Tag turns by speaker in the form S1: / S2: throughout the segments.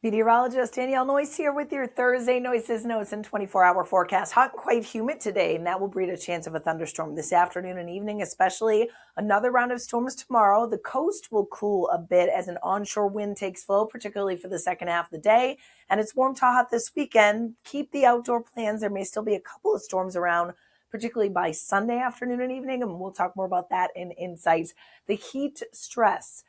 S1: Meteorologist Danielle Noyes here with your Thursday Noyes Notes and 24-hour forecast. Hot and quite humid today, and that will breed a chance of a thunderstorm this afternoon and evening, especially another round of storms tomorrow. The coast will cool a bit as an onshore wind takes flow, particularly for the second half of the day. And it's warm to hot this weekend. Keep the outdoor plans. There may still be a couple of storms around, particularly by Sunday afternoon and evening, and we'll talk more about that in Insights. The heat stress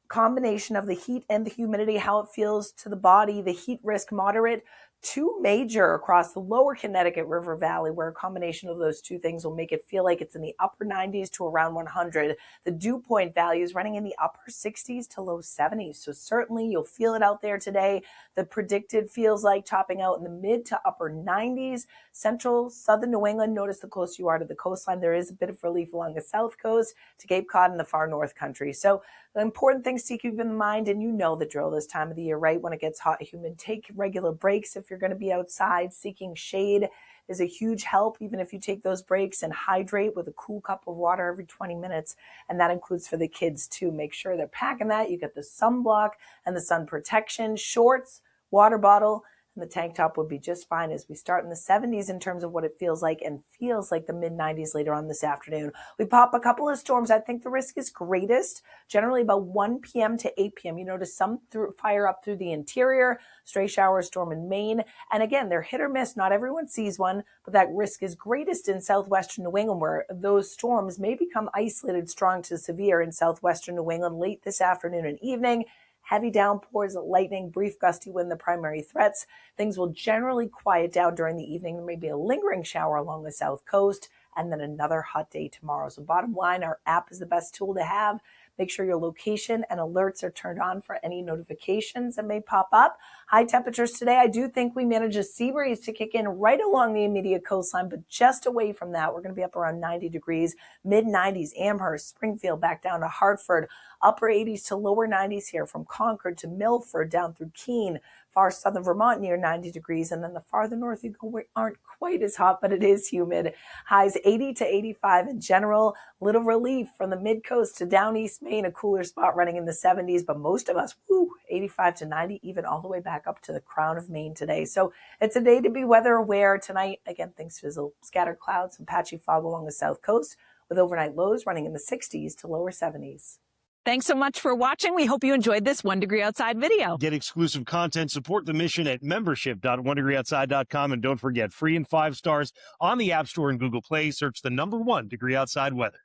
S1: combination of the heat and the humidity, how it feels to the body, the heat risk moderate to major across the lower Connecticut River Valley, where a combination of those two things will make it feel like it's in the upper 90s to around 100. The dew point values running in the upper 60s to low 70s. So certainly you'll feel it out there today. The predicted feels like topping out in the mid to upper 90s. Central, southern New England, notice the closer you are to the coastline, there is a bit of relief along the south coast to Cape Cod and the far north country. So the important things to keep in mind, and you know the drill this time of the year, right? When it gets hot and humid, take regular breaks if you're going to be outside. Seeking shade is a huge help, even if you take those breaks, and hydrate with a cool cup of water every 20 minutes. And that includes for the kids too. Make sure they're packing that. You get the sunblock and the sun protection, shorts, water bottle, and the tank top would be just fine as we start in the 70s in terms of what it feels like, and feels like the mid-90s later on this afternoon. We pop a couple of storms. I think the risk is greatest, generally about 1 p.m. to 8 p.m. You notice some fire up through the interior, stray shower storm in Maine. And again, they're hit or miss. Not everyone sees one, but that risk is greatest in southwestern New England, where those storms may become isolated strong to severe in southwestern New England late this afternoon and evening. Heavy downpours, lightning, brief gusty wind, the primary threats. Things will generally quiet down during the evening. There may be a lingering shower along the south coast, and then another hot day tomorrow. So bottom line, our app is the best tool to have. Make sure your location and alerts are turned on for any notifications that may pop up. High temperatures today. I do think we manage a sea breeze to kick in right along the immediate coastline, but just away from that, we're going to be up around 90 degrees, mid 90s, Amherst, Springfield, back down to Hartford, upper 80s to lower 90s here from Concord to Milford, down through Keene, far southern Vermont near 90 degrees. And then the farther north you go, we aren't quite as hot, but it is humid. Highs 80 to 85 in general. Little relief from the mid coast to down east Maine, a cooler spot running in the 70s, but most of us, 85 to 90, even all the way back up to the crown of Maine today. So it's a day to be weather aware. Tonight, again, things fizzle, scattered clouds, some patchy fog along the south coast with overnight lows running in the 60s to lower 70s.
S2: Thanks so much for watching. We hope you enjoyed this 1 Degree Outside video.
S3: Get exclusive content, support the mission at membership.onedegreeoutside.com. And don't forget, free and 5 stars on the App Store and Google Play. Search the number 1 Degree Outside weather.